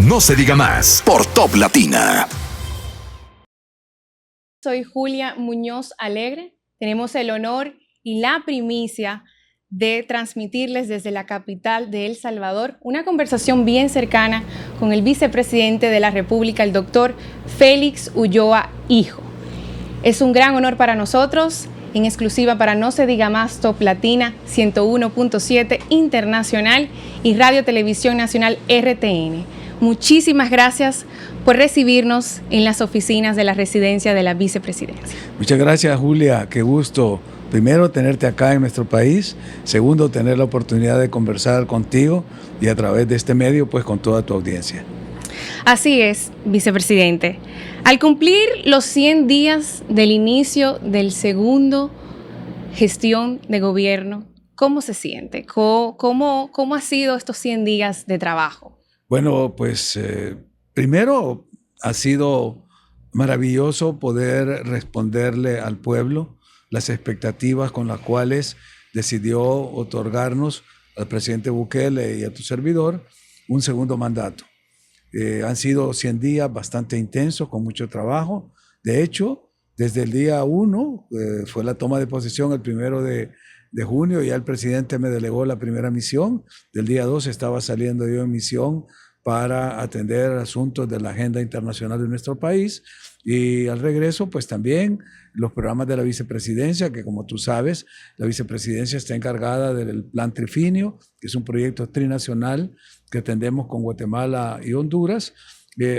No se diga más por Top Latina. Soy Julia Muñoz Alegre. Tenemos el honor y la primicia de transmitirles desde la capital de El Salvador una conversación bien cercana con el vicepresidente de la República, el doctor Félix Ulloa Hijo. Es un gran honor para nosotros, en exclusiva para No se diga más Top Latina 101.7 Internacional y Radio Televisión Nacional RTN. Muchísimas gracias por recibirnos en las oficinas de la residencia de la vicepresidencia. Muchas gracias, Julia. Qué gusto. Primero, tenerte acá en nuestro país. Segundo, tener la oportunidad de conversar contigo y a través de este medio, pues con toda tu audiencia. Así es, vicepresidente. Al cumplir los 100 días del inicio del segundo gestión de gobierno, ¿cómo se siente? ¿Cómo ha sido estos 100 días de trabajo? Bueno, pues primero ha sido maravilloso poder responderle al pueblo las expectativas con las cuales decidió otorgarnos al presidente Bukele y a tu servidor un segundo mandato. Han sido 100 días bastante intensos, con mucho trabajo. De hecho, desde el día 1, fue la toma de posesión el 1 de junio, ya el presidente me delegó la primera misión. Del día 2 estaba saliendo yo en misión para atender asuntos de la agenda internacional de nuestro país. Y al regreso, pues también los programas de la vicepresidencia, que como tú sabes, la vicepresidencia está encargada del Plan Trifinio, que es un proyecto trinacional que atendemos con Guatemala y Honduras.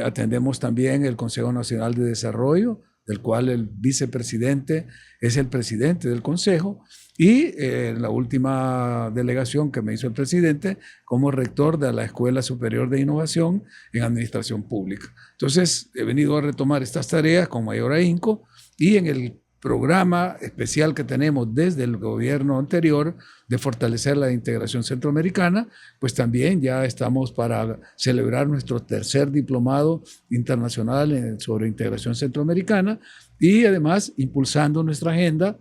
Atendemos también el Consejo Nacional de Desarrollo, del cual el vicepresidente es el presidente del Consejo, y la última delegación que me hizo el presidente como rector de la Escuela Superior de Innovación en Administración Pública. Entonces, he venido a retomar estas tareas con mayor ahínco, y en el programa especial que tenemos desde el gobierno anterior de fortalecer la integración centroamericana, pues también ya estamos para celebrar nuestro tercer diplomado internacional sobre integración centroamericana, y además impulsando nuestra agenda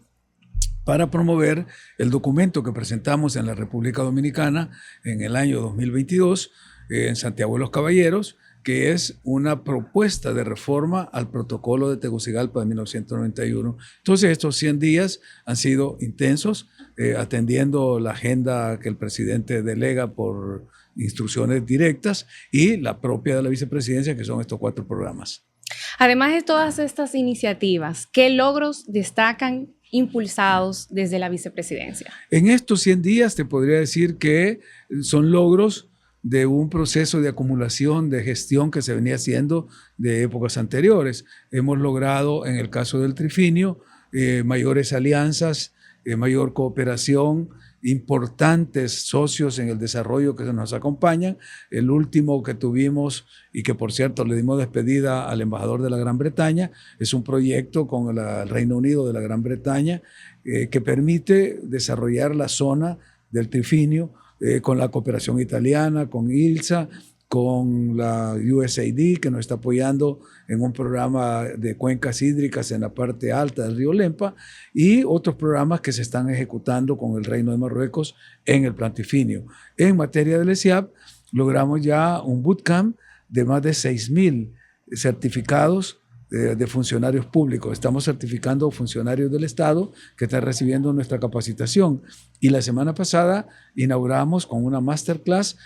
para promover el documento que presentamos en la República Dominicana en el año 2022 en Santiago de los Caballeros, que es una propuesta de reforma al protocolo de Tegucigalpa de 1991. Entonces, estos 100 días han sido intensos, atendiendo la agenda que el presidente delega por instrucciones directas y la propia de la vicepresidencia, que son estos 4 programas. Además de todas estas iniciativas, ¿qué logros destacan impulsados desde la vicepresidencia? En estos 100 días te podría decir que son logros de un proceso de acumulación, de gestión que se venía haciendo de épocas anteriores. Hemos logrado, en el caso del Trifinio, mayores alianzas, mayor cooperación, importantes socios en el desarrollo que nos acompañan. El último que tuvimos, y que por cierto le dimos despedida al embajador de la Gran Bretaña, es un proyecto con el Reino Unido de la Gran Bretaña que permite desarrollar la zona del Trifinio, con la cooperación italiana, con ILSA, con la USAID, que nos está apoyando en un programa de cuencas hídricas en la parte alta del río Lempa, y otros programas que se están ejecutando con el Reino de Marruecos en el Plan Trifinio. En materia del ESIAP, logramos ya un bootcamp de más de 6,000 certificados de funcionarios públicos. Estamos certificando funcionarios del Estado que están recibiendo nuestra capacitación. Y la semana pasada inauguramos con una masterclass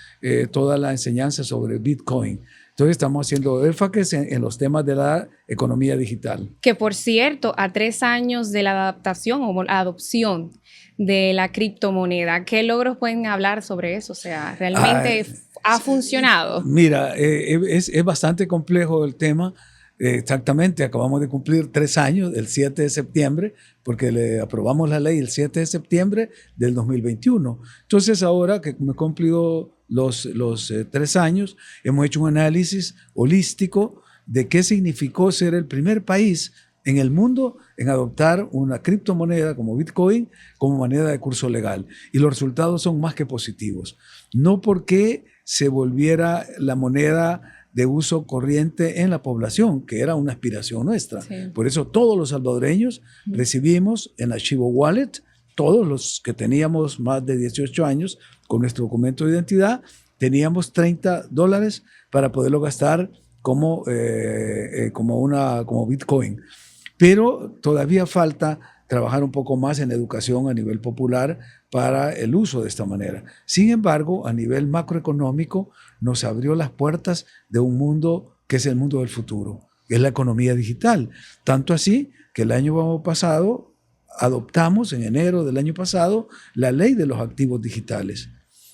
toda la enseñanza sobre Bitcoin. Entonces estamos haciendo énfasis en los temas de la economía digital. Que por cierto, a 3 años de la adaptación o adopción de la criptomoneda, ¿qué logros pueden hablar sobre eso? O sea, ¿realmente ha funcionado? Mira, es bastante complejo el tema. Exactamente, acabamos de cumplir 3 años, el 7 de septiembre, porque le aprobamos la ley el 7 de septiembre del 2021. Entonces, ahora que me he cumplido los 3 años, hemos hecho un análisis holístico de qué significó ser el primer país en el mundo en adoptar una criptomoneda como Bitcoin como moneda de curso legal. Y los resultados son más que positivos. No porque se volviera la moneda de uso corriente en la población, que era una aspiración nuestra. Sí. Por eso todos los salvadoreños recibimos en la Chivo Wallet, todos los que teníamos más de 18 años con nuestro documento de identidad, teníamos $30 para poderlo gastar como Bitcoin. Pero todavía falta trabajar un poco más en educación a nivel popular para el uso de esta manera. Sin embargo, a nivel macroeconómico, nos abrió las puertas de un mundo que es el mundo del futuro, que es la economía digital. Tanto así que el año pasado adoptamos, en enero del año pasado, la ley de los activos digitales,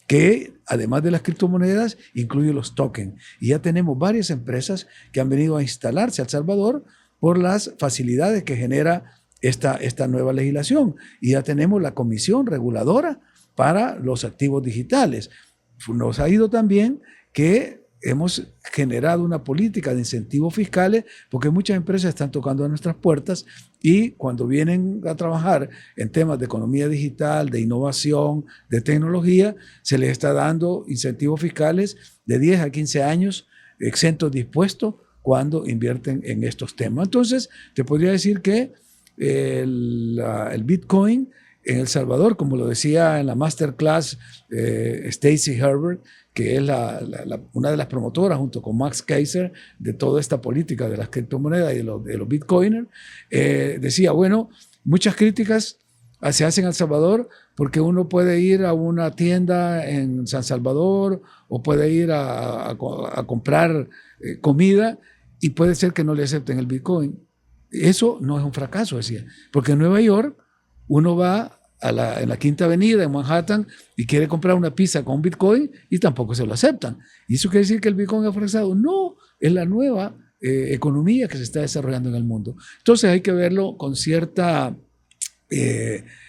que además de las criptomonedas incluye los tokens. Y ya tenemos varias empresas que han venido a instalarse a El Salvador por las facilidades que genera esta nueva legislación. Y ya tenemos la comisión reguladora para los activos digitales. Nos ha ido también que hemos generado una política de incentivos fiscales porque muchas empresas están tocando a nuestras puertas y cuando vienen a trabajar en temas de economía digital, de innovación, de tecnología, se les está dando incentivos fiscales de 10 a 15 años exentos de impuestos cuando invierten en estos temas. Entonces, te podría decir que el Bitcoin en El Salvador, como lo decía en la masterclass Stacy Herbert, que es una de las promotoras junto con Max Keiser de toda esta política de las criptomonedas y de los bitcoiners, decía, bueno, muchas críticas se hacen en El Salvador porque uno puede ir a una tienda en San Salvador o puede ir a comprar comida y puede ser que no le acepten el Bitcoin. Eso no es un fracaso, decía, porque en Nueva York uno va en la Quinta Avenida, en Manhattan, y quiere comprar una pizza con Bitcoin y tampoco se lo aceptan. ¿Y eso quiere decir que el Bitcoin ha fracasado? No, es la nueva economía que se está desarrollando en el mundo. Entonces hay que verlo con cierta,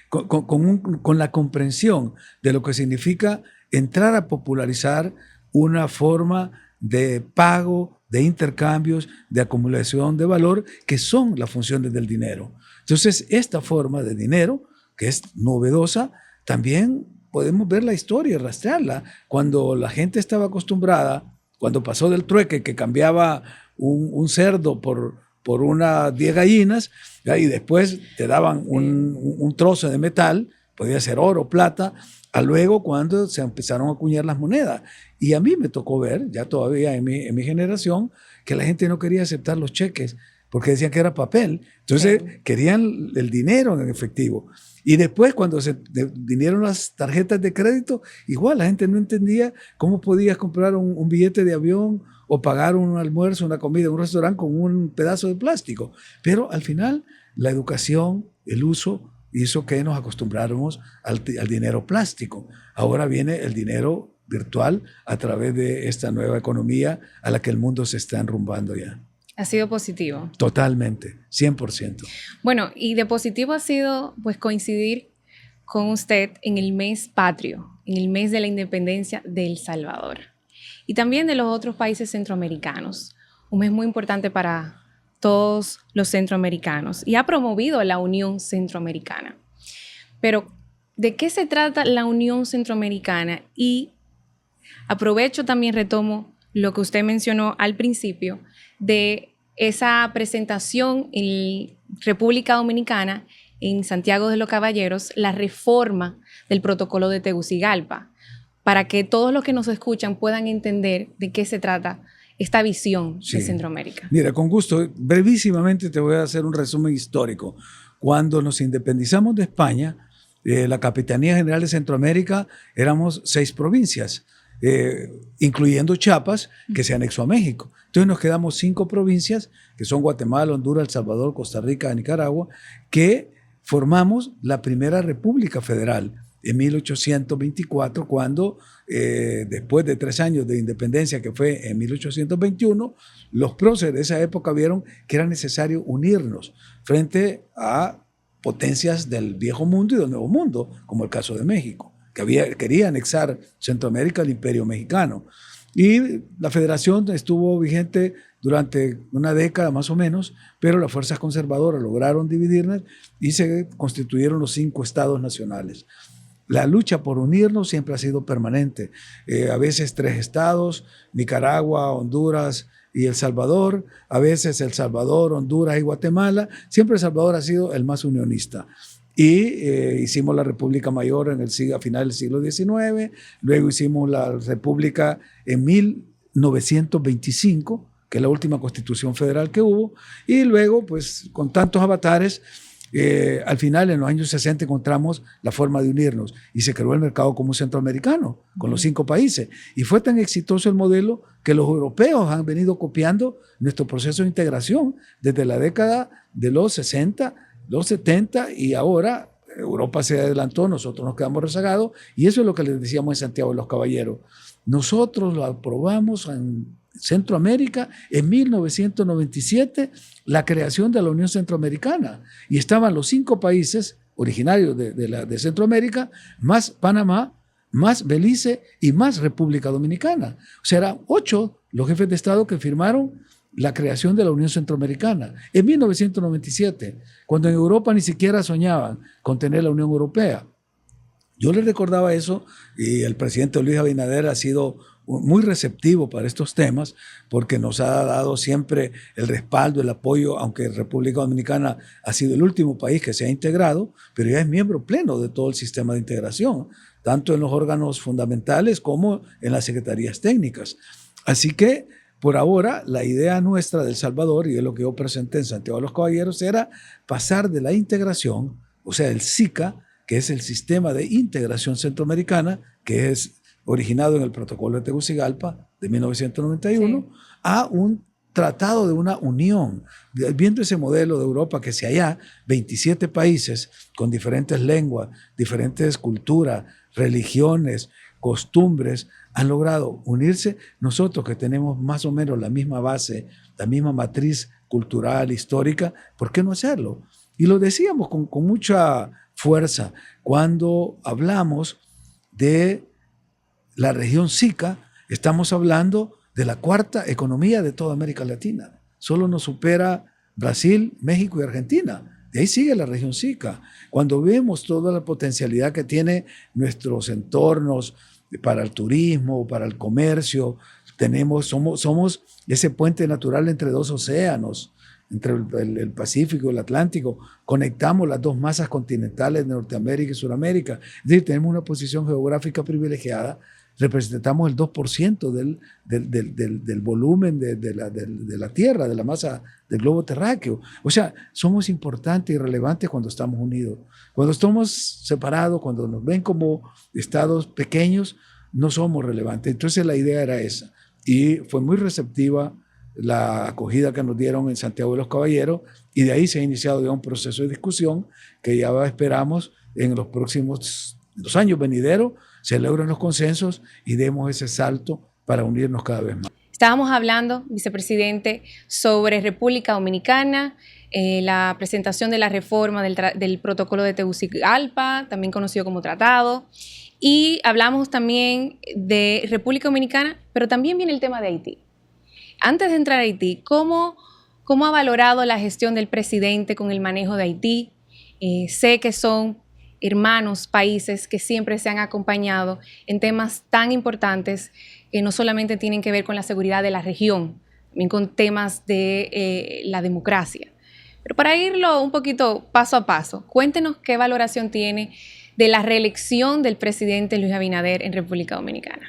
con la comprensión de lo que significa entrar a popularizar una forma de pago, de intercambios, de acumulación de valor, que son las funciones del dinero. Entonces, esta forma de dinero, que es novedosa, también podemos ver la historia y rastrearla. Cuando la gente estaba acostumbrada, cuando pasó del trueque que cambiaba un cerdo por unas 10 gallinas, ¿ya? Y después te daban un trozo de metal, podía ser oro, plata, a luego cuando se empezaron a acuñar las monedas. Y a mí me tocó ver, ya todavía en mi generación, que la gente no quería aceptar los cheques porque decían que era papel. Entonces querían el dinero en efectivo. Y después cuando se vinieron las tarjetas de crédito, igual la gente no entendía cómo podías comprar un billete de avión o pagar un almuerzo, una comida en un restaurante con un pedazo de plástico. Pero al final la educación, el uso, hizo que nos acostumbráramos al dinero plástico. Ahora viene el dinero virtual a través de esta nueva economía a la que el mundo se está enrumbando ya. Ha sido positivo. Totalmente, 100%. Bueno, y de positivo ha sido pues coincidir con usted en el mes patrio, en el mes de la independencia de El Salvador y también de los otros países centroamericanos. Un mes muy importante para todos los centroamericanos y ha promovido la Unión Centroamericana. Pero, ¿de qué se trata la Unión Centroamericana? Y aprovecho también, retomo lo que usted mencionó al principio de esa presentación en República Dominicana, en Santiago de los Caballeros, la reforma del protocolo de Tegucigalpa, para que todos los que nos escuchan puedan entender de qué se trata esta visión de Centroamérica. Mira, con gusto, brevísimamente te voy a hacer un resumen histórico. Cuando nos independizamos de España, la Capitanía General de Centroamérica, éramos 6 provincias, incluyendo Chiapas, que se anexó a México. Entonces nos quedamos 5 provincias, que son Guatemala, Honduras, El Salvador, Costa Rica, Nicaragua, que formamos la primera República Federal en 1824, cuando después de 3 años de independencia, que fue en 1821, los próceres de esa época vieron que era necesario unirnos frente a potencias del viejo mundo y del nuevo mundo, como el caso de México, que quería anexar Centroamérica al Imperio Mexicano. Y la federación estuvo vigente durante una década más o menos, pero las fuerzas conservadoras lograron dividirnos y se constituyeron los 5 estados nacionales. La lucha por unirnos siempre ha sido permanente. A veces 3 estados, Nicaragua, Honduras y El Salvador. A veces El Salvador, Honduras y Guatemala. Siempre El Salvador ha sido el más unionista. y hicimos la República Mayor a final del siglo XIX, luego hicimos la República en 1925, que es la última constitución federal que hubo, y luego, pues, con tantos avatares, al final, en los años 60, encontramos la forma de unirnos y se creó el mercado común centroamericano con los 5 países. Y fue tan exitoso el modelo que los europeos han venido copiando nuestro proceso de integración desde la década de los 60, los 70, y ahora Europa se adelantó, nosotros nos quedamos rezagados, y eso es lo que les decíamos en Santiago de los Caballeros. Nosotros lo aprobamos en Centroamérica en 1997, la creación de la Unión Centroamericana, y estaban los 5 países originarios de Centroamérica, más Panamá, más Belice y más República Dominicana. O sea, eran 8 los jefes de Estado que firmaron la creación de la Unión Centroamericana en 1997, cuando en Europa ni siquiera soñaban con tener la Unión Europea. Yo le recordaba eso, y el presidente Luis Abinader ha sido muy receptivo para estos temas, porque nos ha dado siempre el respaldo, el apoyo, aunque República Dominicana ha sido el último país que se ha integrado, pero ya es miembro pleno de todo el sistema de integración, tanto en los órganos fundamentales como en las secretarías técnicas. Así que, por ahora, la idea nuestra de El Salvador, y es lo que yo presenté en Santiago de los Caballeros, era pasar de la integración, o sea, el SICA, que es el Sistema de Integración Centroamericana, que es originado en el Protocolo de Tegucigalpa de 1991, sí, a un tratado de una unión, viendo ese modelo de Europa, que si allá 27 países con diferentes lenguas, diferentes culturas, religiones, costumbres, han logrado unirse, nosotros que tenemos más o menos la misma base, la misma matriz cultural, histórica, ¿por qué no hacerlo? Y lo decíamos con mucha fuerza cuando hablamos de la región SICA. Estamos hablando de la 4ª economía de toda América Latina. Solo nos supera Brasil, México y Argentina. De ahí sigue la región SICA. Cuando vemos toda la potencialidad que tiene nuestros entornos para el turismo, para el comercio, somos ese puente natural entre 2 océanos, entre el Pacífico y el Atlántico. Conectamos las 2 masas continentales de Norteamérica y Sudamérica. Es decir, tenemos una posición geográfica privilegiada, representamos el 2% del volumen de la Tierra, de la masa del globo terráqueo. O sea, somos importantes y relevantes cuando estamos unidos. Cuando estamos separados, cuando nos ven como estados pequeños, no somos relevantes. Entonces la idea era esa. Y fue muy receptiva la acogida que nos dieron en Santiago de los Caballeros, y de ahí se ha iniciado ya un proceso de discusión que ya esperamos en los próximos 2 años venideros se logren los consensos y demos ese salto para unirnos cada vez más. Estábamos hablando, vicepresidente, sobre República Dominicana, la presentación de la reforma del protocolo de Tegucigalpa, también conocido como tratado, y hablamos también de República Dominicana, pero también viene el tema de Haití. Antes de entrar a Haití, ¿cómo ha valorado la gestión del presidente con el manejo de Haití? Sé que son hermanos, países que siempre se han acompañado en temas tan importantes que no solamente tienen que ver con la seguridad de la región, también con temas de la democracia. Pero para irlo un poquito paso a paso, cuéntenos qué valoración tiene de la reelección del presidente Luis Abinader en República Dominicana.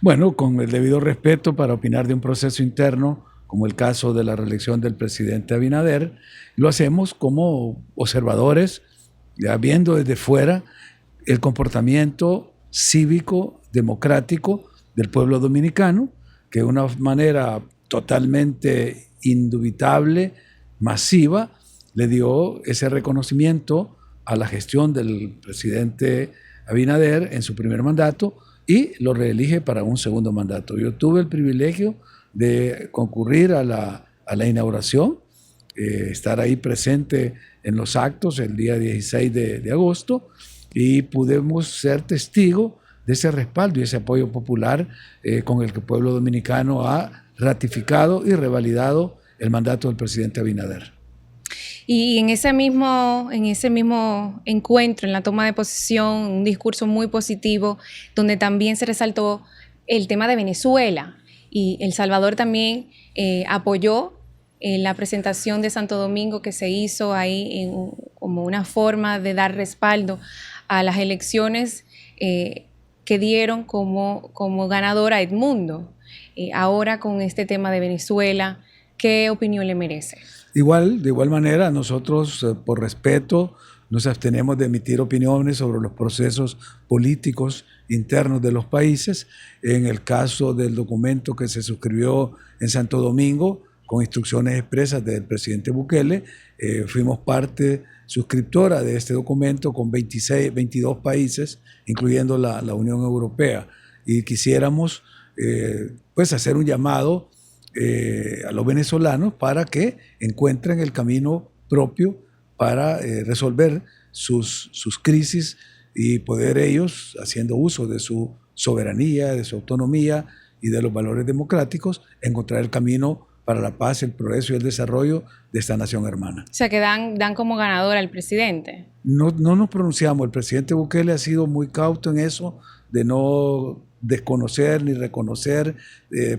Bueno, con el debido respeto para opinar de un proceso interno, como el caso de la reelección del presidente Abinader, lo hacemos como observadores, ya viendo desde fuera el comportamiento cívico, democrático del pueblo dominicano, que de una manera totalmente indubitable, masiva, le dio ese reconocimiento a la gestión del presidente Abinader en su primer mandato y lo reelige para un segundo mandato. Yo tuve el privilegio de concurrir a la inauguración, estar ahí presente en los actos el día 16 de agosto, y pudimos ser testigos de ese respaldo y ese apoyo popular con el que el pueblo dominicano ha ratificado y revalidado el mandato del presidente Abinader. Y en ese mismo encuentro, en la toma de posesión, un discurso muy positivo, donde también se resaltó el tema de Venezuela, y El Salvador también apoyó la presentación de Santo Domingo que se hizo ahí como una forma de dar respaldo a las elecciones que dieron como ganadora a Edmundo. Ahora con este tema de Venezuela, ¿qué opinión le merece? De igual manera, nosotros por respeto nos abstenemos de emitir opiniones sobre los procesos políticos internos de los países. En el caso del documento que se suscribió en Santo Domingo, con instrucciones expresas del presidente Bukele, fuimos parte suscriptora de este documento con 22 países, incluyendo la Unión Europea. Y quisiéramos pues hacer un llamado a los venezolanos para que encuentren el camino propio para resolver sus crisis y poder ellos, haciendo uso de su soberanía, de su autonomía y de los valores democráticos, encontrar el camino para la paz, el progreso y el desarrollo de esta nación hermana. O sea, que dan como ganador al presidente. No nos pronunciamos. El presidente Bukele ha sido muy cauto en eso, de no desconocer ni reconocer,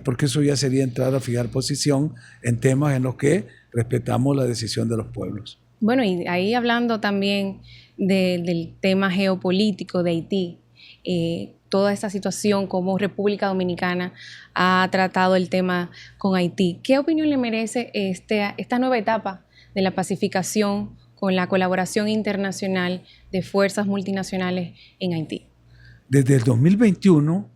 porque eso ya sería entrar a fijar posición en temas en los que respetamos la decisión de los pueblos. Bueno, y ahí hablando también del tema geopolítico de Haití, toda esta situación, cómo República Dominicana ha tratado el tema con Haití. ¿Qué opinión le merece esta nueva etapa de la pacificación con la colaboración internacional de fuerzas multinacionales en Haití? Desde el 2021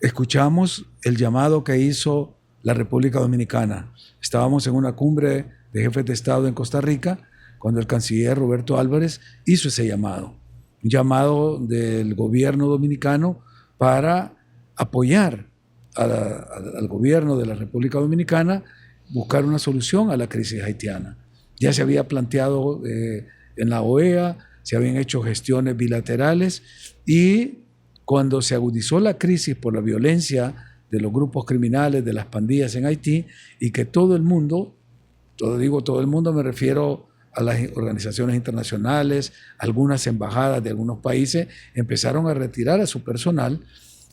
escuchamos el llamado que hizo la República Dominicana. Estábamos en una cumbre de jefes de Estado en Costa Rica cuando el canciller Roberto Álvarez hizo ese llamado. Un llamado del gobierno dominicano para apoyar al gobierno de la República Dominicana, buscar una solución a la crisis haitiana. Ya se había planteado en la OEA, se habían hecho gestiones bilaterales y cuando se agudizó la crisis por la violencia de los grupos criminales, de las pandillas en Haití, y que todo el mundo, todo el mundo me refiero a las organizaciones internacionales, algunas embajadas de algunos países, empezaron a retirar a su personal.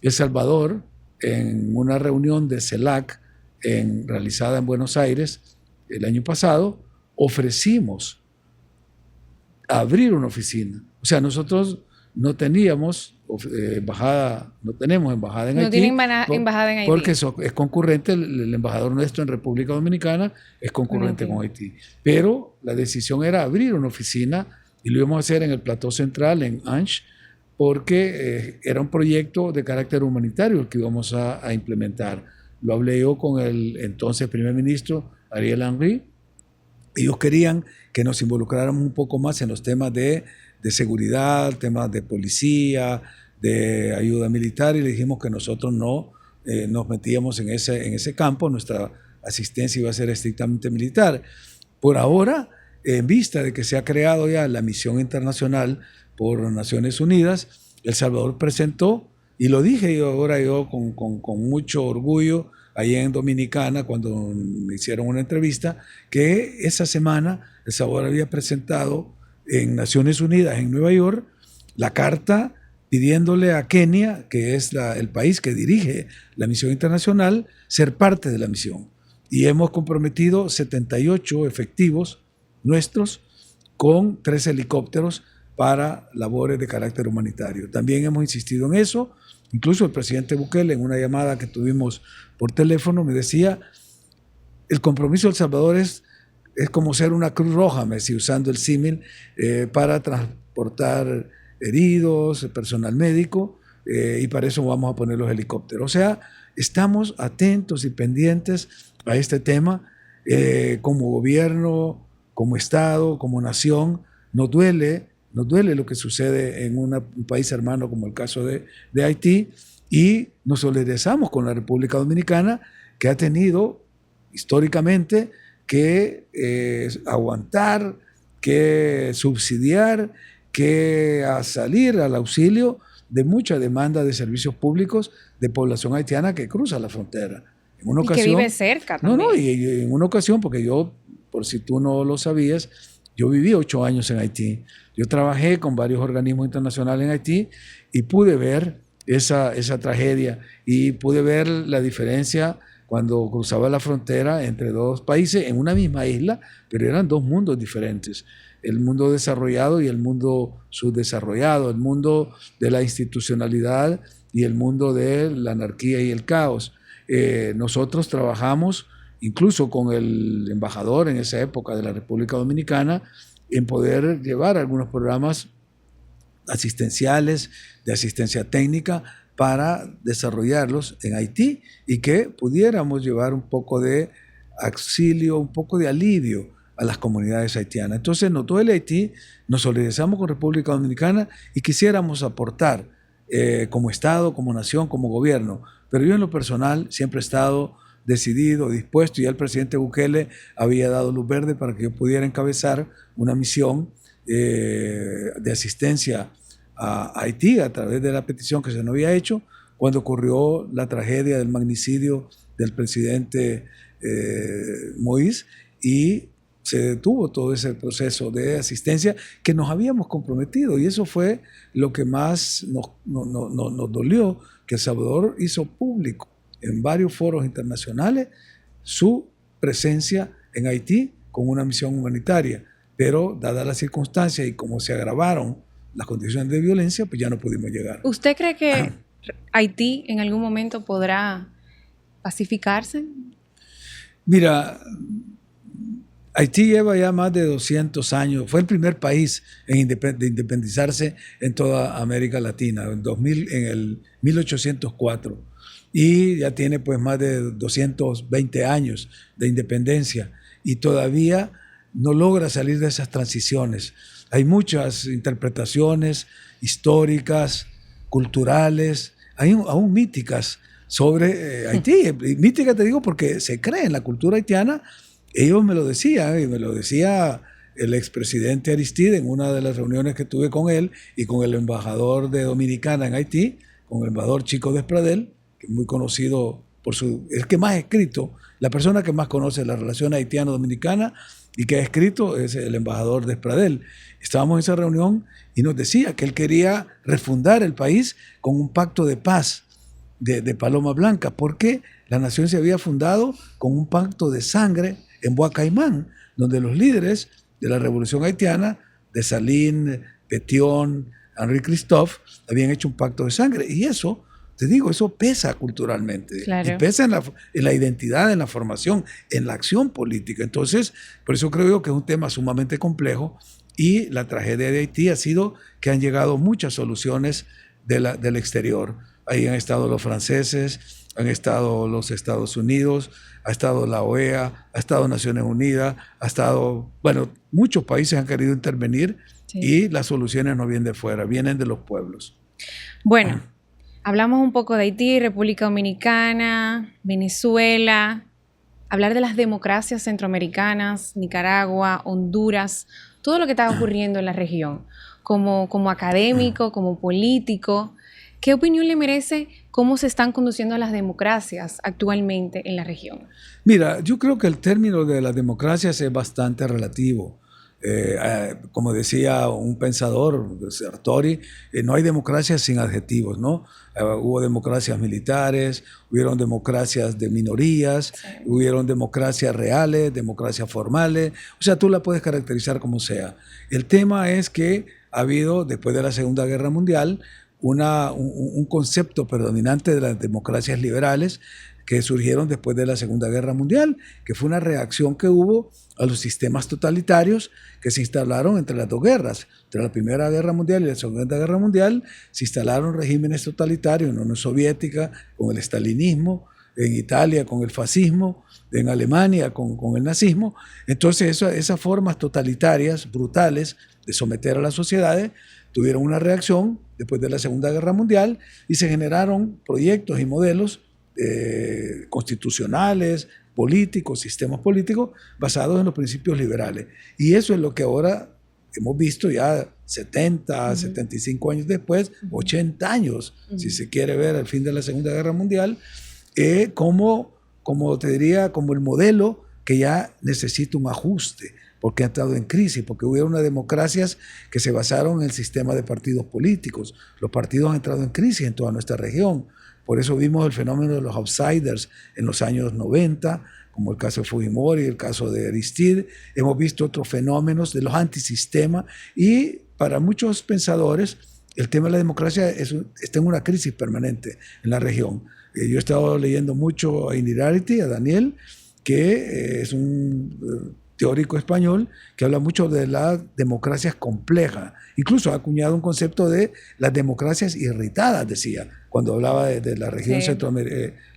El Salvador, en una reunión de CELAC realizada en Buenos Aires el año pasado, ofrecimos abrir una oficina. O sea, nosotros no teníamos embajada, no tenemos embajada en Haití. No tienen embajada en Haití. Porque eso es concurrente, el embajador nuestro en República Dominicana es concurrente con Haití. Pero la decisión era abrir una oficina y lo íbamos a hacer en el Plató Central, en Anche, porque era un proyecto de carácter humanitario el que íbamos a implementar. Lo hablé yo con el entonces primer ministro, Ariel Henry. Ellos querían que nos involucráramos un poco más en los temas de seguridad, temas de policía, de ayuda militar, y le dijimos que nosotros no nos metíamos en ese campo, nuestra asistencia iba a ser estrictamente militar. Por ahora, en vista de que se ha creado ya la misión internacional por Naciones Unidas, El Salvador presentó, y lo dije yo con mucho orgullo, ahí en Dominicana, cuando me hicieron una entrevista, que esa semana El Salvador había presentado en Naciones Unidas, en Nueva York, la carta pidiéndole a Kenia, que es el país que dirige la misión internacional, ser parte de la misión. Y hemos comprometido 78 efectivos nuestros con 3 helicópteros para labores de carácter humanitario. También hemos insistido en eso. Incluso el presidente Bukele, en una llamada que tuvimos por teléfono, me decía, el compromiso de El Salvador es como ser una Cruz Roja, me decía, usando el símil, para transportar heridos, personal médico, y para eso vamos a poner los helicópteros. O sea, estamos atentos y pendientes a este tema. Como gobierno, como Estado, como nación, nos duele lo que sucede en un país hermano como el caso de Haití, y nos solidarizamos con la República Dominicana, que ha tenido históricamente que aguantar, que subsidiar, que salir al auxilio de mucha demanda de servicios públicos de población haitiana que cruza la frontera. En una ocasión, que vive cerca también. No, y en una ocasión, porque yo, por si tú no lo sabías, yo viví 8 años en Haití. Yo trabajé con varios organismos internacionales en Haití y pude ver esa tragedia y pude ver la diferencia cuando cruzaba la frontera entre 2 países en una misma isla, pero eran 2 mundos diferentes. el mundo desarrollado y el mundo subdesarrollado, el mundo de la institucionalidad y el mundo de la anarquía y el caos. Nosotros trabajamos incluso con el embajador en esa época de la República Dominicana en poder llevar algunos programas asistenciales, de asistencia técnica, para desarrollarlos en Haití y que pudiéramos llevar un poco de auxilio, un poco de alivio a las comunidades haitianas. Entonces, en todo el Haití nos solidarizamos con República Dominicana y quisiéramos aportar como Estado, como nación, como gobierno. Pero yo en lo personal siempre he estado decidido, dispuesto, y ya el presidente Bukele había dado luz verde para que yo pudiera encabezar una misión de asistencia a Haití a través de la petición que se nos había hecho cuando ocurrió la tragedia del magnicidio del presidente Moïse, y se detuvo todo ese proceso de asistencia que nos habíamos comprometido, y eso fue lo que más nos dolió, que El Salvador hizo público en varios foros internacionales su presencia en Haití con una misión humanitaria, pero dadas las circunstancias y como se agravaron las condiciones de violencia, pues ya no pudimos llegar. ¿Usted cree que Haití en algún momento podrá pacificarse? Mira, Haití lleva ya más de 200 años, fue el primer país de independizarse en toda América Latina, en el 1804, y ya tiene pues más de 220 años de independencia y todavía no logra salir de esas transiciones. Hay muchas interpretaciones históricas, culturales, aún míticas sobre Haití. Mítica te digo porque se cree en la cultura haitiana. Ellos me lo decían, y me lo decía el expresidente Aristide en una de las reuniones que tuve con él y con el embajador de Dominicana en Haití, con el embajador Chico Despradel, que es muy conocido por el que más ha escrito, la persona que más conoce la relación haitiano-dominicana y que ha escrito es el embajador Despradel. Estábamos en esa reunión y nos decía que él quería refundar el país con un pacto de paz de Paloma Blanca, porque la nación se había fundado con un pacto de sangre en Bois Caimán, donde los líderes de la revolución haitiana, Dessalines, Pétion, Henri Christophe, habían hecho un pacto de sangre. Y eso, te digo, eso pesa culturalmente. Claro. Y pesa en la identidad, en la formación, en la acción política. Entonces, por eso creo yo que es un tema sumamente complejo, y la tragedia de Haití ha sido que han llegado muchas soluciones del exterior. Ahí han estado los franceses, han estado los Estados Unidos, ha estado la OEA, ha estado Naciones Unidas, ha estado, bueno, muchos países han querido intervenir, sí. Y las soluciones no vienen de fuera, vienen de los pueblos. Bueno, hablamos un poco de Haití, República Dominicana, Venezuela, hablar de las democracias centroamericanas, Nicaragua, Honduras, todo lo que está ocurriendo en la región, como académico, como político. ¿Qué opinión le merece cómo se están conduciendo las democracias actualmente en la región? Mira, yo creo que el término de las democracias es bastante relativo. Como decía un pensador, Sartori, no hay democracias sin adjetivos, ¿no? Hubo democracias militares, hubieron democracias de minorías, sí. Hubieron democracias reales, democracias formales, o sea, tú la puedes caracterizar como sea. El tema es que ha habido, después de la Segunda Guerra Mundial, un concepto predominante de las democracias liberales que surgieron después de la Segunda Guerra Mundial, que fue una reacción que hubo a los sistemas totalitarios que se instalaron entre las dos guerras. Entre la Primera Guerra Mundial y la Segunda Guerra Mundial se instalaron regímenes totalitarios en la Unión Soviética con el estalinismo, en Italia con el fascismo, en Alemania con el nazismo. Entonces esas formas totalitarias, brutales, de someter a las sociedades, tuvieron una reacción después de la Segunda Guerra Mundial y se generaron proyectos y modelos constitucionales, políticos, sistemas políticos basados en los principios liberales. Y eso es lo que ahora hemos visto ya 70, 75 años después, 80 años, si se quiere ver al fin de la Segunda Guerra Mundial, como te diría, como el modelo que ya necesita un ajuste, porque ha estado en crisis, porque hubo unas democracias que se basaron en el sistema de partidos políticos. Los partidos han entrado en crisis en toda nuestra región, Por eso vimos el fenómeno de los outsiders en los años 90, como el caso de Fujimori, el caso de Aristide. Hemos visto otros fenómenos de los antisistemas y para muchos pensadores el tema de la democracia está en una crisis permanente en la región. Yo he estado leyendo mucho a Inirarity, a Daniel, que es un teórico español que habla mucho de las democracias complejas. Incluso ha acuñado un concepto de las democracias irritadas, decía, cuando hablaba de la región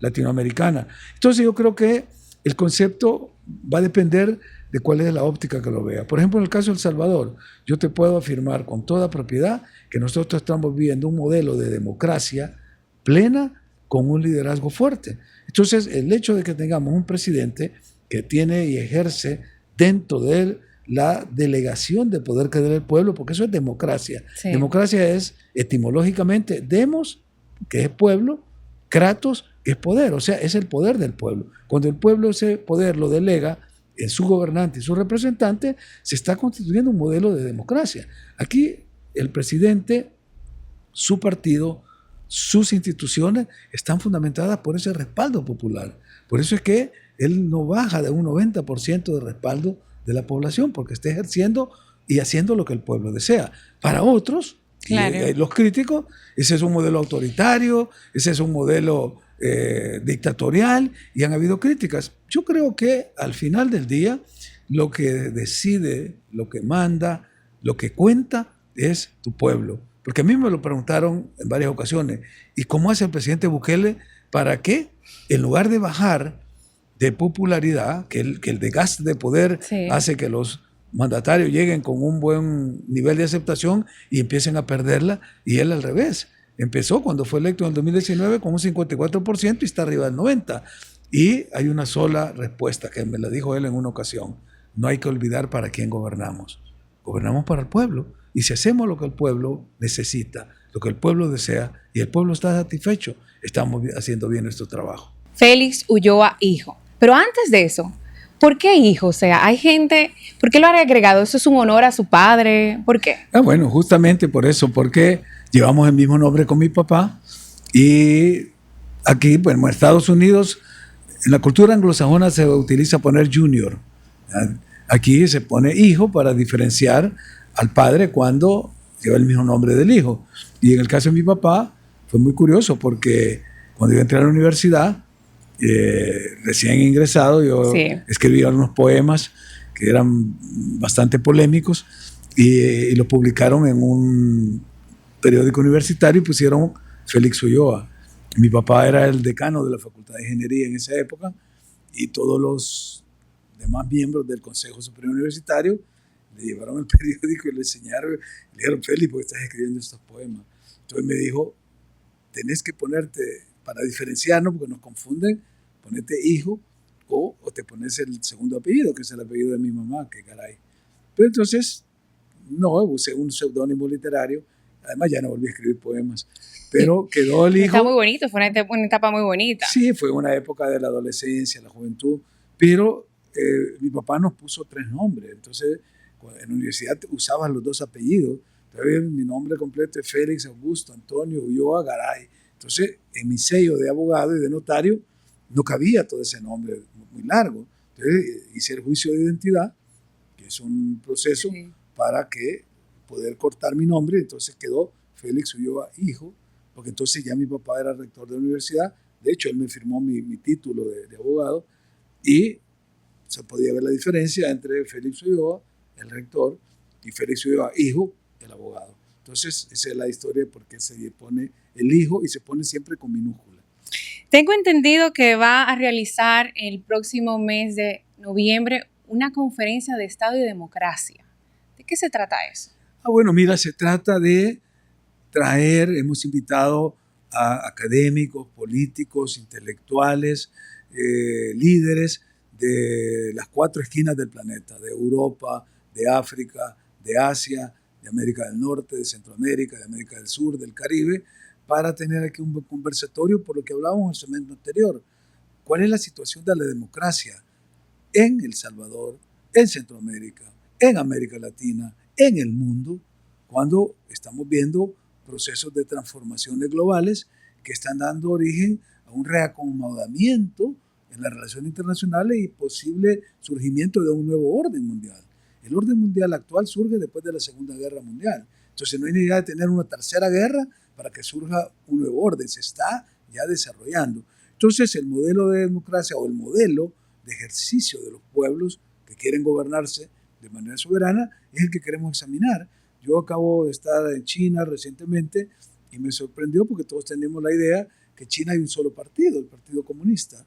latinoamericana. Entonces yo creo que el concepto va a depender de cuál es la óptica que lo vea. Por ejemplo, en el caso de El Salvador, yo te puedo afirmar con toda propiedad que nosotros estamos viviendo un modelo de democracia plena con un liderazgo fuerte. Entonces, el hecho de que tengamos un presidente que tiene y ejerce dentro de él la delegación de poder que dé el pueblo, porque eso es democracia. Sí. Democracia es etimológicamente demos, que es pueblo, kratos, que es poder, o sea, es el poder del pueblo. Cuando el pueblo ese poder lo delega en su gobernante y su representante, se está constituyendo un modelo de democracia. Aquí el presidente, su partido, sus instituciones están fundamentadas por ese respaldo popular. Por eso es que él no baja de un 90% de respaldo de la población, porque está ejerciendo y haciendo lo que el pueblo desea. Para otros, claro, los críticos, ese es un modelo autoritario, ese es un modelo dictatorial, y han habido críticas. Yo creo que al final del día lo que decide, lo que manda, lo que cuenta es tu pueblo. Porque a mí me lo preguntaron en varias ocasiones, ¿y cómo hace el presidente Bukele para que en lugar de bajar de popularidad, que el desgaste de poder hace que los mandatarios lleguen con un buen nivel de aceptación y empiecen a perderla, y él al revés? Empezó cuando fue electo en el 2019 con un 54% y está arriba del 90%. Y hay una sola respuesta que me la dijo él en una ocasión: no hay que olvidar para quién gobernamos. Gobernamos para el pueblo. Y si hacemos lo que el pueblo necesita, lo que el pueblo desea, y el pueblo está satisfecho, estamos haciendo bien nuestro trabajo. Félix Ulloa, hijo. Pero antes de eso, ¿por qué hijo? O sea, hay gente, ¿por qué lo han agregado? ¿Eso es un honor a su padre? ¿Por qué? Bueno, justamente por eso, porque llevamos el mismo nombre con mi papá, y aquí, bueno, en Estados Unidos, en la cultura anglosajona se utiliza poner junior. Aquí se pone hijo para diferenciar al padre cuando lleva el mismo nombre del hijo. Y en el caso de mi papá fue muy curioso, porque cuando yo entré a la universidad, recién ingresado, yo escribí unos poemas que eran bastante polémicos, y los publicaron en un periódico universitario y pusieron Félix Ulloa. Mi papá era el decano de la Facultad de Ingeniería en esa época, y todos los demás miembros del Consejo Superior Universitario le llevaron el periódico y le enseñaron, le dijeron: Félix, ¿por qué estás escribiendo estos poemas? Entonces me dijo: tenés que ponerte, para diferenciarnos, porque nos confunden, ponete hijo o te pones el segundo apellido, que es el apellido de mi mamá, que caray. Pero entonces, no, usé un seudónimo literario. Además, ya no volví a escribir poemas, pero quedó el hijo. Está muy bonito, fue una etapa muy bonita. Sí, fue una época de la adolescencia, la juventud, pero mi papá nos puso 3 nombres. Entonces, en la universidad usaban los 2 apellidos. Entonces, mi nombre completo es Félix Augusto Antonio Ulloa Garay. Entonces, en mi sello de abogado y de notario no cabía todo ese nombre muy largo. Entonces, hice el juicio de identidad, que es un proceso para que poder cortar mi nombre. Entonces quedó Félix Ulloa, hijo, porque entonces ya mi papá era rector de la universidad. De hecho, él me firmó mi título de abogado, y se podía ver la diferencia entre Félix Ulloa, el rector, y Félix Ulloa, hijo, el abogado. Entonces, esa es la historia de por qué se pone el hijo y se pone siempre con minúscula. Tengo entendido que va a realizar el próximo mes de noviembre una conferencia de Estado y Democracia. ¿De qué se trata eso? Bueno, mira, se trata de traer, hemos invitado a académicos, políticos, intelectuales, líderes de las 4 esquinas del planeta, de Europa, de África, de Asia, de América del Norte, de Centroamérica, de América del Sur, del Caribe, para tener aquí un conversatorio por lo que hablábamos en el segmento anterior. ¿Cuál es la situación de la democracia en El Salvador, en Centroamérica, en América Latina, en el mundo, cuando estamos viendo procesos de transformaciones globales que están dando origen a un reacomodamiento en las relaciones internacionales y posible surgimiento de un nuevo orden mundial. El orden mundial actual surge después de la Segunda Guerra Mundial. Entonces no hay necesidad de tener una tercera guerra para que surja un nuevo orden. Se está ya desarrollando. Entonces el modelo de democracia o el modelo de ejercicio de los pueblos que quieren gobernarse de manera soberana es el que queremos examinar. Yo acabo de estar en China recientemente y me sorprendió porque todos tenemos la idea que en China hay un solo partido, el Partido Comunista.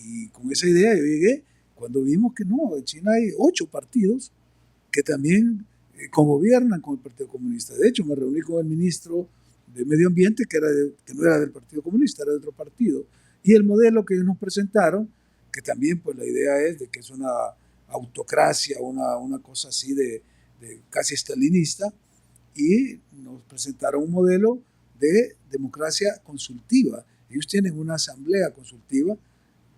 Y con esa idea yo llegué cuando vimos que no, en China hay 8 partidos que también cogobiernan con el Partido Comunista. De hecho, me reuní con el ministro de Medio Ambiente, que no era del Partido Comunista, era de otro partido. Y el modelo que ellos nos presentaron, que también pues la idea es de que es una autocracia, una cosa así de casi estalinista, y nos presentaron un modelo de democracia consultiva. Ellos tienen una asamblea consultiva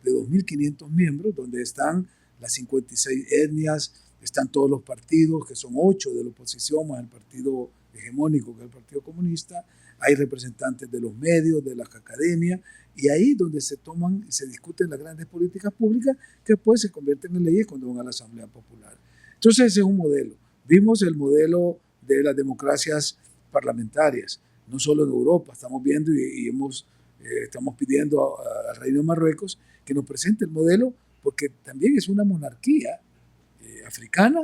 de 2.500 miembros, donde están las 56 etnias, están todos los partidos, que son 8 de la oposición, más el partido hegemónico, que es el Partido Comunista. Hay representantes de los medios, de las academias, y ahí donde se toman y se discuten las grandes políticas públicas que después se convierten en leyes cuando van a la Asamblea Popular. Entonces ese es un modelo. Vimos el modelo de las democracias parlamentarias, no solo en Europa, estamos viendo y estamos pidiendo al Reino de Marruecos que nos presente el modelo, porque también es una monarquía africana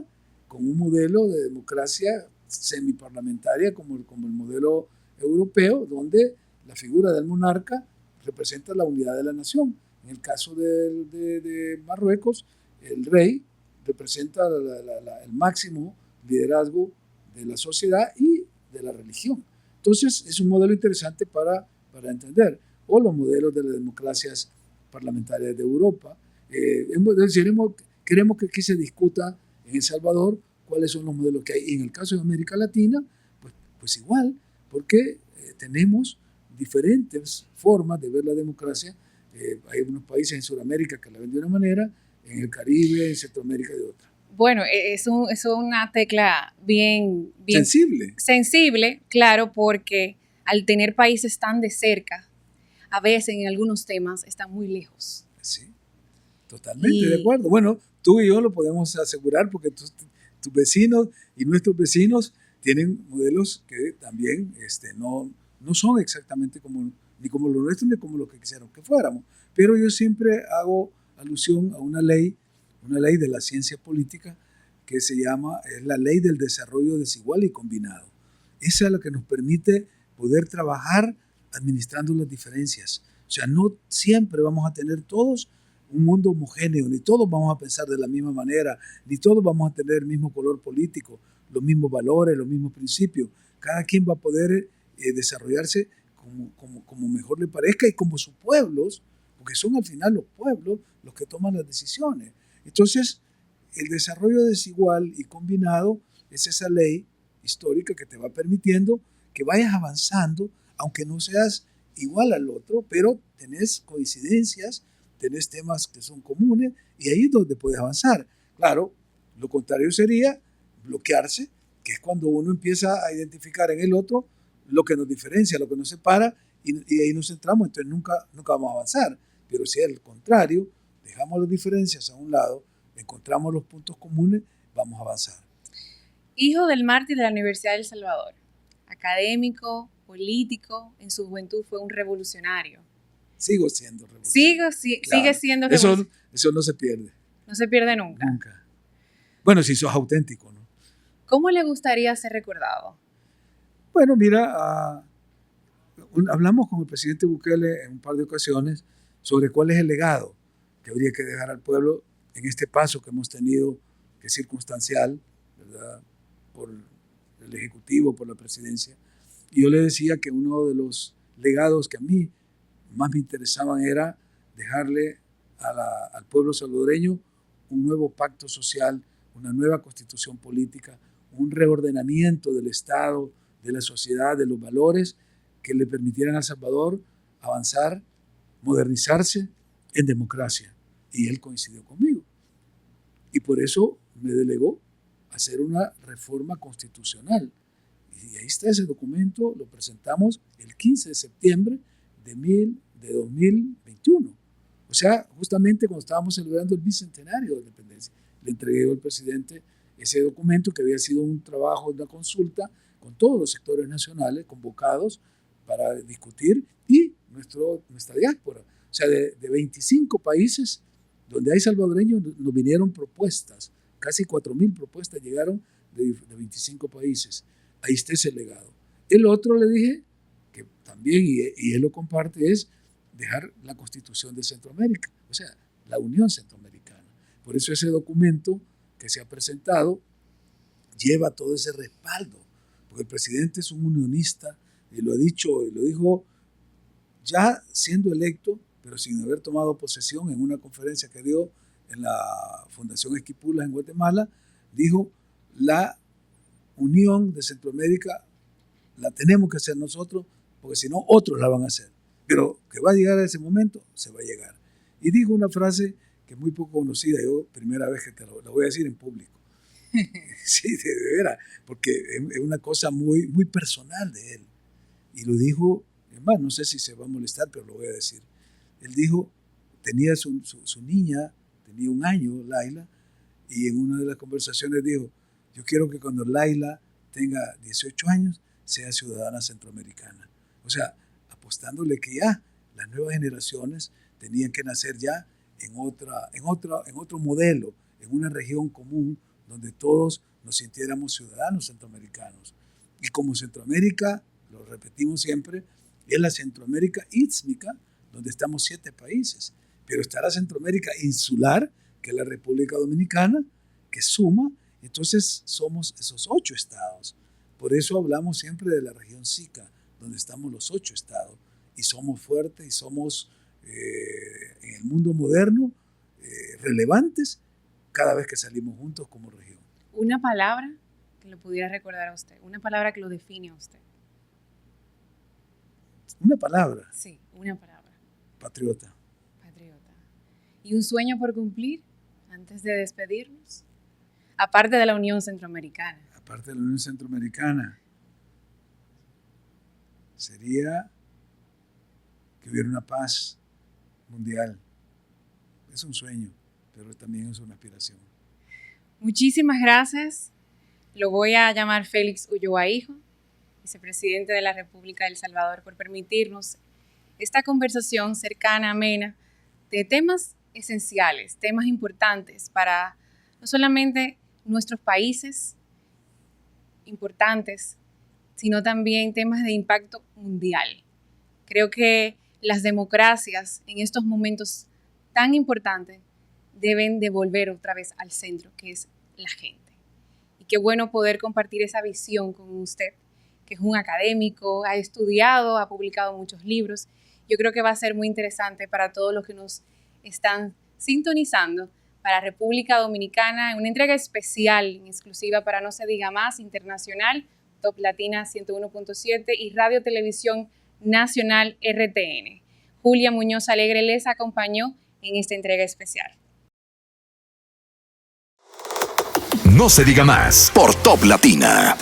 con un modelo de democracia semiparlamentaria como el modelo europeo, donde la figura del monarca representa la unidad de la nación. En el caso de Marruecos, el rey representa el máximo liderazgo de la sociedad y de la religión. Entonces, es un modelo interesante para entender. O los modelos de las democracias parlamentarias de Europa. Queremos que aquí se discuta en El Salvador cuáles son los modelos que hay. Y en el caso de América Latina, pues igual, porque tenemos diferentes formas de ver la democracia. Hay unos países en Sudamérica que la ven de una manera, en el Caribe, en Centroamérica de otra. Bueno, es una tecla bien sensible, claro, porque al tener países tan de cerca, a veces en algunos temas están muy lejos. Sí, totalmente de acuerdo. Bueno, tú y yo lo podemos asegurar porque tus vecinos y nuestros vecinos tienen modelos que también no son exactamente ni como los nuestros ni como los que quisieron que fuéramos. Pero yo siempre hago alusión a una ley de la ciencia política que es la ley del desarrollo desigual y combinado. Esa es la que nos permite poder trabajar administrando las diferencias. O sea, no siempre vamos a tener todos un mundo homogéneo, ni todos vamos a pensar de la misma manera, ni todos vamos a tener el mismo color político, los mismos valores, los mismos principios. Cada quien va a poder desarrollarse como mejor le parezca y como sus pueblos, porque son al final los pueblos los que toman las decisiones. Entonces, el desarrollo desigual y combinado es esa ley histórica que te va permitiendo que vayas avanzando, aunque no seas igual al otro, pero tenés coincidencias, tenés temas que son comunes y ahí es donde puedes avanzar. Claro, lo contrario sería bloquearse, que es cuando uno empieza a identificar en el otro lo que nos diferencia, lo que nos separa y ahí nos centramos, entonces nunca vamos a avanzar. Pero si al contrario, dejamos las diferencias a un lado, encontramos los puntos comunes, vamos a avanzar. Hijo del mártir de la Universidad de El Salvador, académico, político, en su juventud fue un revolucionario. Sigo siendo revolucionario. Sigue siendo revolucionario. Eso no se pierde. No se pierde nunca. Nunca. Bueno, si sos auténtico, ¿no? ¿Cómo le gustaría ser recordado? Bueno, mira, hablamos con el presidente Bukele en un par de ocasiones sobre cuál es el legado que habría que dejar al pueblo en este paso que hemos tenido, que es circunstancial, ¿verdad? Por el Ejecutivo, por la presidencia. Y yo le decía que uno de los legados que a mí más me interesaban era dejarle al pueblo salvadoreño un nuevo pacto social, una nueva constitución política, un reordenamiento del Estado, de la sociedad, de los valores que le permitieran a El Salvador avanzar, modernizarse en democracia. Y él coincidió conmigo. Y por eso me delegó hacer una reforma constitucional. Y ahí está ese documento, lo presentamos el 15 de septiembre de 2021. O sea, justamente cuando estábamos celebrando el bicentenario de la independencia, le entregué al presidente ese documento que había sido un trabajo, una consulta con todos los sectores nacionales convocados para discutir y nuestra diáspora. O sea, de 25 países donde hay salvadoreños nos vinieron propuestas, casi 4.000 propuestas llegaron de 25 países. Ahí está ese legado. El otro le dije, que también, y él lo comparte, es dejar la Constitución de Centroamérica, o sea, la Unión Centroamericana. Por eso ese documento que se ha presentado lleva todo ese respaldo, porque el presidente es un unionista, y lo ha dicho, y lo dijo ya siendo electo, pero sin haber tomado posesión en una conferencia que dio en la Fundación Esquipulas en Guatemala, dijo, la Unión de Centroamérica la tenemos que hacer nosotros, porque si no, otros la van a hacer. Pero que va a llegar a ese momento, se va a llegar. Y dijo una frase que es muy poco conocida, yo primera vez que la voy a decir en público. Sí, de veras, porque es una cosa muy, muy personal de él. Y lo dijo, además, no sé si se va a molestar, pero lo voy a decir. Él dijo, tenía su niña, tenía 1 año, Laila, y en una de las conversaciones dijo, yo quiero que cuando Laila tenga 18 años, sea ciudadana centroamericana. O sea, apostándole que ya las nuevas generaciones tenían que nacer ya en otro modelo, en una región común donde todos nos sintiéramos ciudadanos centroamericanos. Y como Centroamérica, lo repetimos siempre, es la Centroamérica ístmica, donde estamos 7 países, pero está la Centroamérica insular, que es la República Dominicana, que suma, entonces somos esos 8 estados. Por eso hablamos siempre de la región SICA, donde estamos los 8 estados, y somos fuertes y somos en el mundo moderno relevantes cada vez que salimos juntos como región. Una palabra que lo pudiera recordar a usted, una palabra que lo define a usted. Una palabra. Sí, una palabra. Patriota. Patriota. ¿Y un sueño por cumplir antes de despedirnos? Aparte de la Unión Centroamericana. Aparte de la Unión Centroamericana, sería que hubiera una paz mundial. Es un sueño, pero también es una aspiración. Muchísimas gracias. Lo voy a llamar Félix Ulloa Hijo, vicepresidente de la República de El Salvador, por permitirnos esta conversación cercana, amena, de temas esenciales, temas importantes para no solamente nuestros países importantes, sino también temas de impacto mundial. Creo que las democracias en estos momentos tan importantes deben de volver otra vez al centro, que es la gente. Y qué bueno poder compartir esa visión con usted, que es un académico, ha estudiado, ha publicado muchos libros. Yo creo que va a ser muy interesante para todos los que nos están sintonizando para República Dominicana, en una entrega especial, en exclusiva para No Se Diga Más, internacional, Top Latina 101.7 y Radio Televisión Nacional RTN. Julia Muñoz Alegre les acompañó en esta entrega especial. No se diga más por Top Latina.